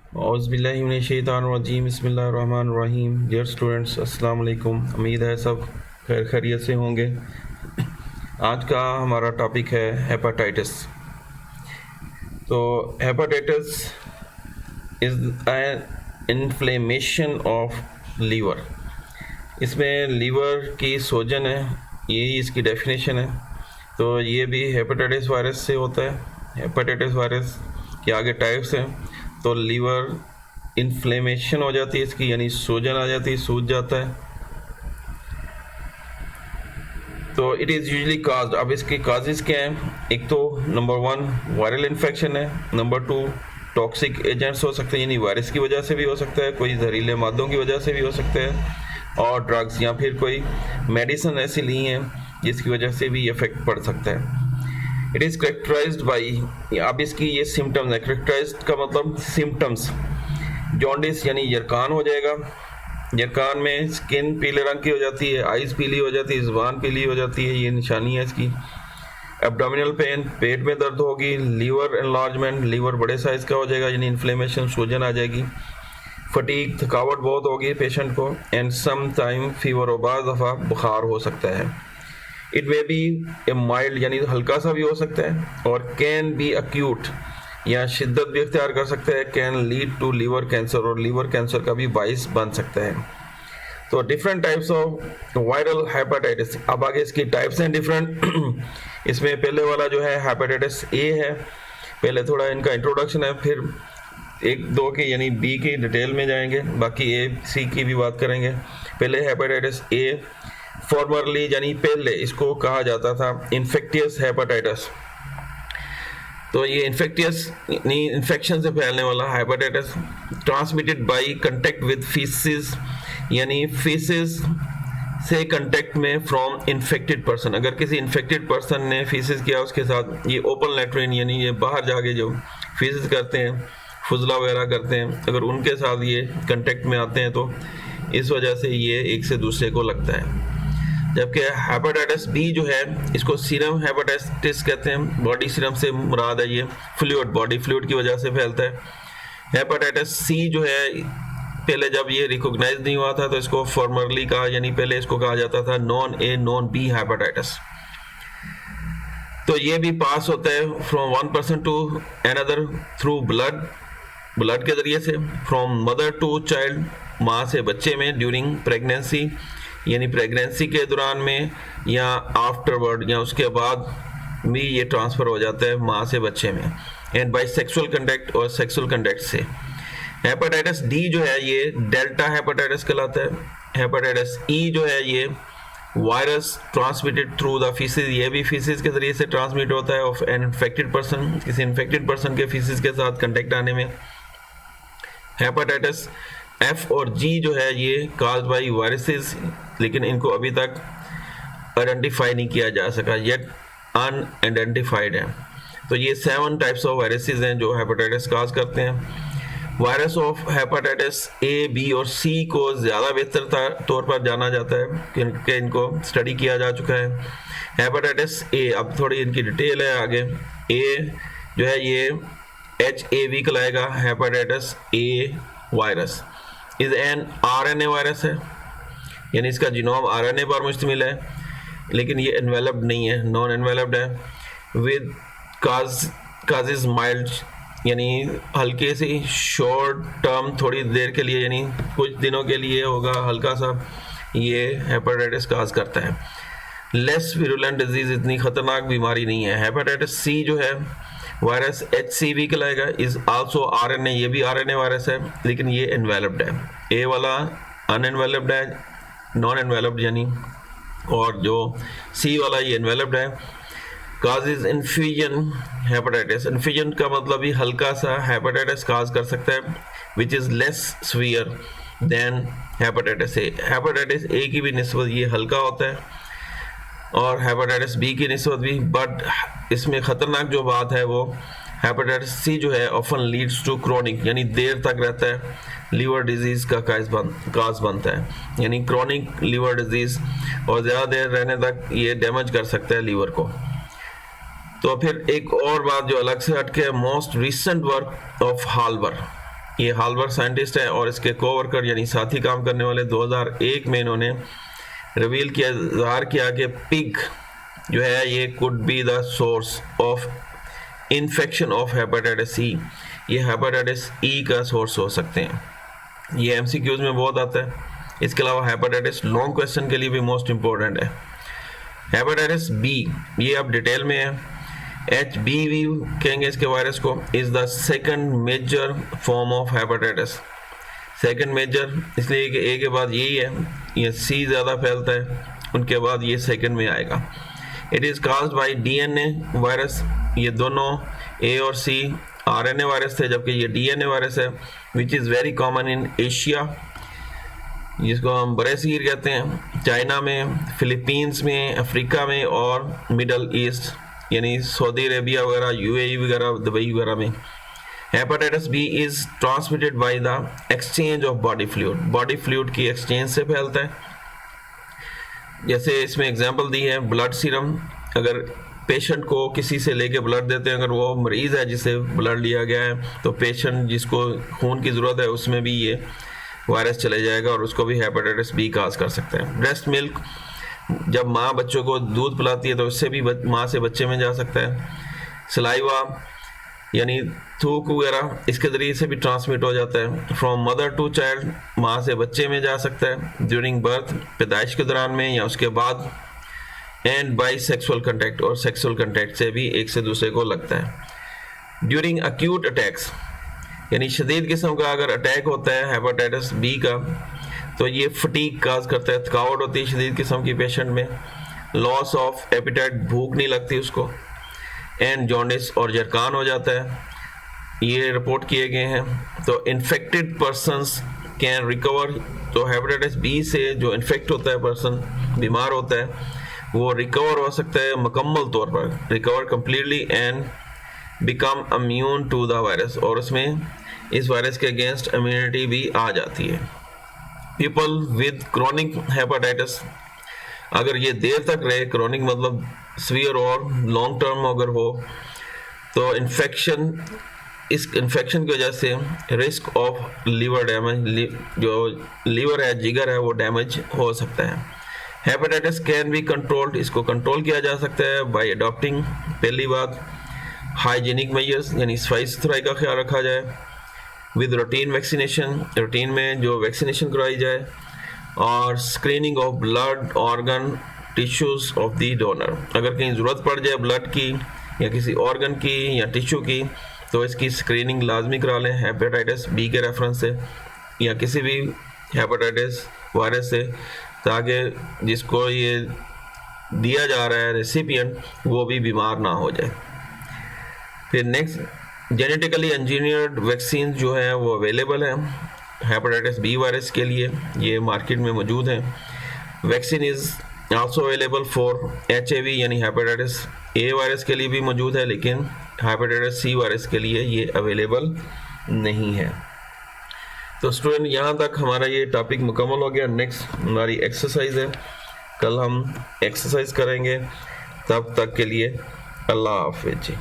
औज़ुबिल्लाहिमिनश्शैतानिर्रजीम बिस्मिल्लाहिर्रहमानिर्रहीम। Dear students, अस्सलाम वालेकुम। उम्मीद है सब खैर खैरियत से होंगे। आज का हमारा टॉपिक है हेपाटाइटिस। तो hepatitis is an inflammation of liver. इसमें लीवर की सोजन है, यही इसकी डेफिनेशन है। तो ये भी हेपेटाइटिस वायरस से होता है। हेपेटाइटिस वायरस के आगे टाइप्स हैं। तो लीवर इन्फ्लेमेशन हो जाती है इसकी, यानी सूजन आ जाती है, सूज जाता है। तो इट इज़ यूजली काज्ड। अब इसके काजेज़ क्या हैं? एक तो नंबर 1 वायरल इन्फेक्शन है। नंबर 2 टॉक्सिक एजेंट्स हो सकते हैं, यानी वायरस की वजह से भी हो सकता है, कोई जहरीले मादों की वजह से भी हो सकता है, और ड्रग्स या फिर कोई मेडिसिन ऐसी ली हैं जिसकी वजह से भी इफेक्ट पड़ सकता है। इट इज़ करेक्टराइज्ड बाई, अब इसकी ये सिम्टम्स है। करेक्टराइज्ड का मतलब सिम्टम्स, जॉन्डिस यानी यरकान हो जाएगा। यरकान में स्किन पीले रंग की हो जाती है, आइज़ पीली हो जाती है, ज़ुबान पीली हो जाती है, ये निशानी है इसकी। एब्डोमिनल पेन, पेट में दर्द होगी। लीवर एनलार्जमेंट, लीवर बड़े साइज़ का हो जाएगा, यानी इन्फ्लेमेशन, सूजन आ जाएगी। फटीग, थकावट बहुत होगी पेशेंट को। एंड सम टाइम फीवर, और बाज़ दफ़ा बुखार हो सकता है। It may be A mild, यानी हल्का सा भी हो सकता है, और कैन बी अक्यूट, या शिद्दत भी इख्तियार कर सकता है। Can lead to liver cancer, और लीवर कैंसर का भी बाइस बन सकता है। तो different types of viral hepatitis. अब आगे इसकी टाइप्स हैं डिफरेंट। इसमें पहले वाला जो है हेपेटाइटिस ए है। पहले थोड़ा इनका इंट्रोडक्शन है, फिर 1-2 की यानी बी की डिटेल में जाएंगे, बाकी ए सी की भी बात करेंगे। पहले हेपेटाइटिस ए, फॉर्मरली यानी पहले इसको कहा जाता था इन्फेक्टियस हेपेटाइटिस। तो ये इन्फेक्टियस इन्फेक्शन से फैलने वाला hepatitis, transmitted by contact with faeces, यानी फीसिस से कांटेक्ट में फ्रॉम इन्फेक्टेड पर्सन। अगर किसी इन्फेक्टेड पर्सन ने फीसिस किया उसके साथ, ये ओपन लेट्रिन यानी ये बाहर जाके जो फीसिस करते हैं, फुजला वगैरह करते हैं, अगर उनके साथ ये कांटेक्ट में आते हैं तो इस वजह से ये एक से दूसरे को लगता है। जबकि हेपेटाइटिस बी जो है, इसको सीरम हेपेटाइटिस कहते हैं। बॉडी सीरम से मुराद है ये फ्लूइड, बॉडी फ्लूइड की वजह से फैलता है। हेपेटाइटिस सी जो है, पहले जब ये रिकॉग्नाइज नहीं हुआ था तो इसको फॉर्मरली कहा, यानी पहले इसको कहा जाता था non A non B hepatitis. तो ये भी पास होता है from one person to another through blood, blood के जरिए से, फ्रॉम मदर टू चाइल्ड, माँ से बच्चे में, ड्यूरिंग प्रेगनेंसी यानी प्रेगनेंसी के दौरान में, या आफ्टरवर्ड या उसके बाद भी ये ट्रांसफ़र हो जाता है माँ से बच्चे में, एंड बाय सेक्सुअल कंटेक्ट और सेक्सुअल कंटेक्ट से। हेपेटाइटिस डी जो है ये डेल्टा हेपेटाइटिस कहलाता है। हेपेटाइटिस ई जो है ये virus transmitted through the faeces, ये भी फीसिस के जरिए से ट्रांसमिट होता है ऑफ एन इन्फेक्टेड पर्सन, किसी इन्फेक्टेड पर्सन के फीसिस के साथ कंटेक्ट आने में। हेपेटाइटिस एफ और जी जो है ये काज्ड बाय वायरसेस, लेकिन इनको अभी तक आइडेंटिफाई नहीं किया जा सका, येट अनआइडेंटिफाइड है। तो ये 7 टाइप्स ऑफ वायरसेस हैं जो हेपेटाइटिस काज करते हैं। Virus of hepatitis A, B और सी को ज़्यादा बेहतर तौर पर जाना जाता है, क्योंकि इनको स्टडी किया जा चुका है। हेपेटाइटिस ए, अब थोड़ी इनकी डिटेल है आगे। ए जो है ये HAV कहलाएगा। Hepatitis A virus is an RNA virus है, यानी इसका जीनोम RNA पर मुश्तमिल है, लेकिन ये एनवेलप्ड नहीं है, नॉन एनवेलप्ड है। विद काजेज माइल्ड, यानी हल्के से शॉर्ट टर्म, थोड़ी देर के लिए, यानी कुछ दिनों के लिए होगा, हल्का सा ये हेपेटाइटिस काज करता है। लेस विरुलेंट डिजीज, इतनी खतरनाक बीमारी नहीं है। हेपेटाइटिस सी जो है वायरस HCV कहलाएगा, इज आल्सो RNA, ये भी RNA वायरस है, लेकिन ये एनवेलप्ड है। ए वाला अनएनवेलप्ड है, नॉन एनवेलप्ड यानी, और जो सी वाला ये एनवेलप्ड है। काजेज इन्फ्यूजन हेपेटाइटिस, इन्फ्यूजन का मतलब ही हल्का सा हेपेटाइटिस काज कर सकता है, which is less severe than hepatitis A. Hepatitis A की भी निस्बत ये हल्का होता है, और हेपेटाइटिस बी की निस्बत भी, बट इसमें ख़तरनाक जो बात है वो हेपेटाइटिस सी जो है ऑफन लीड्स टू क्रोनिक, यानी देर तक रहता है, लीवर डिजीज़ का काज बनता है, यानी क्रॉनिक लीवर डिजीज़, और ज़्यादा देर रहने तक ये डैमेज कर सकता है लीवर को। तो फिर एक और बात जो अलग से हटके है, मोस्ट रिसेंट वर्क ऑफ हाल्बर। ये हार्वर्ड साइंटिस्ट है और इसके कोवर्कर यानी साथी काम करने वाले 2001 में इन्होंने रिवील किया, ज़ाहिर किया कि पिग जो है ये could be the source of infection of hepatitis C. ये हेपेटाइटिस ई का सोर्स हो सकते हैं। ये एमसीक्यूज में बहुत आता है। इसके अलावा हेपेटाइटिस लॉन्ग क्वेश्चन के लिए भी मोस्ट इंपॉर्टेंट है। हेपेटाइटिस बी, ये अब डिटेल में है। HBV कहेंगे इसके वायरस को, is the second major form of hepatitis. Second major इसलिए कि ए के बाद यही है, ये सी ज़्यादा फैलता है, उनके बाद ये सेकंड में आएगा। It is caused by DNA virus. ये दोनों ए और सी RNA वायरस थे, जबकि ये DNA वायरस है, which is very common in Asia, जिसको हम ब्राज़ील कहते हैं, चाइना में, फिलीपींस में, अफ्रीका में और मिडल ईस्ट यानी सऊदी अरेबिया वगैरह, UAE वगैरह, दुबई वगैरह में। Hepatitis B is transmitted by the exchange of body fluid. Body fluid की एक्सचेंज से फैलता है। जैसे इसमें एग्जांपल दी है, ब्लड सीरम, अगर पेशेंट को किसी से लेके ब्लड देते हैं, अगर वो मरीज़ है जिसे ब्लड लिया गया है, तो पेशेंट जिसको खून की ज़रूरत है उसमें भी ये वायरस चले जाएगा और उसको भी हेपेटाइटिस बी काज कर सकता है। ब्रेस्ट मिल्क, जब माँ बच्चों को दूध पिलाती है तो इससे भी माँ से बच्चे में जा सकता है। सलाइवा यानी थूक वगैरह, इसके ज़रिए से भी ट्रांसमिट हो जाता है। फ्रॉम मदर टू चाइल्ड, माँ से बच्चे में जा सकता है ड्यूरिंग बर्थ, पैदाइश के दौरान में या उसके बाद। एंड बाई सेक्सुअल कंटैक्ट, और सेक्सुअल कंटैक्ट से भी एक से दूसरे को लगता है। ड्यूरिंग अक्यूट अटैक्स, यानी शदीद किस्म का अगर अटैक होता है हेपेटाइटिस बी का, तो ये फटीग काज करता है, थकावट होती है शदीद किस्म की पेशेंट में, लॉस ऑफ एपिटाइट, भूख नहीं लगती उसको, एंड जॉन्डिस और जरकान हो जाता है। ये रिपोर्ट किए गए हैं। तो इन्फेक्टेड पर्सनस कैन रिकवर, तो हेपेटाइटिस बी से जो इन्फेक्ट होता है पर्सन, बीमार होता है, वो रिकवर हो सकता है मुकम्मल तौर पर, recover completely and become immune to the virus, और उसमें इस वायरस के अगेंस्ट इम्यूनिटी भी आ जाती है। पीपल विद क्रोनिक हेपेटाइटिस, अगर ये देर तक रहे, क्रोनिक मतलब सीवियर और लॉन्ग टर्म अगर हो, तो इन्फेक्शन, इस इन्फेक्शन की वजह से रिस्क ऑफ लीवर डैमेज, जो लीवर है, जिगर है, वो डैमेज हो सकता है। हेपेटाइटिस कैन बी कंट्रोल्ड, इसको कंट्रोल किया जा सकता है बाय अडॉप्टिंग, पहली बात हाइजीनिक मेजर्स यानी सफाई सुथराई का ख्याल रखा जाए, विद रूटीन वैक्सीनेशन, रूटीन में जो वैक्सीनेशन करवाई जाए, और screening of blood, organ, tissues of the donor. अगर कहीं ज़रूरत पड़ जाए ब्लड की या किसी ऑर्गन की या टिश्यू की, तो इसकी स्क्रीनिंग लाजमी करा लें हेपेटाइटिस बी के रेफरेंस से या किसी भी हेपेटाइटिस वायरस से, ताकि जिसको ये दिया जा रहा है रेसिपिएंट, वो भी बीमार ना हो जाए। फिर नेक्स्ट, जेनेटिकली इंजीनियर्ड वैक्सीन जो है वो अवेलेबल है हेपेटाइटिस बी वायरस के लिए, ये मार्केट में मौजूद है। Vaccine is also available for HIV यानी हेपेटाइटिस ए वायरस के लिए भी मौजूद है, लेकिन हेपेटाइटिस सी वायरस के लिए ये अवेलेबल नहीं है। तो स्टूडेंट, यहाँ तक हमारा ये टॉपिक मुकम्मल हो गया। नेक्स्ट हमारी एक्सरसाइज है, कल हम एक्सरसाइज करेंगे। तब तक के लिए अल्लाह हाफिज़ जी।